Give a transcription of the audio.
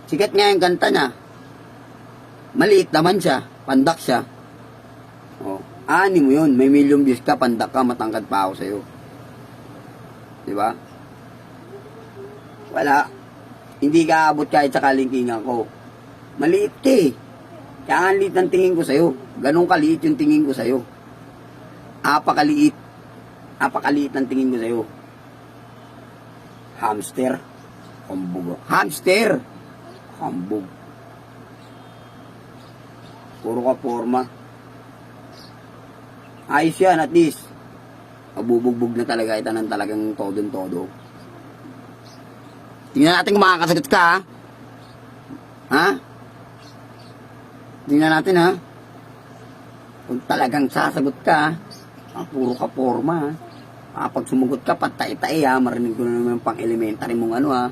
Sikat nga yung kanta niya. Maliit naman siya. Pandak siya. Oh, ani mo yun. May million views ka, pandak ka, matangkad pa ako sa'yo. Diba? Wala. Hindi ka abot kahit sa kalingkingan ko. Maliit ka eh. Kaya ang liit ng tingin ko sa'yo. Ganun kaliit yung tingin ko sa'yo. Apakaliit. Apakaliit ng tingin ko sa'yo. Hamster. Hambog. Hamster! Hambog. Puro ka forma. Ayos yan, at least. Mabubugbog na talaga ito ng talagang todo-todo. Tingnan natin kung makakasagot ka, ha? Ha? Tingnan natin, ha? Kung talagang sasagot ka, puro ka forma, ha? Kapag sumugot ka, patay-tay, ha? Marinig ko na naman pang elementary mong ano, ha?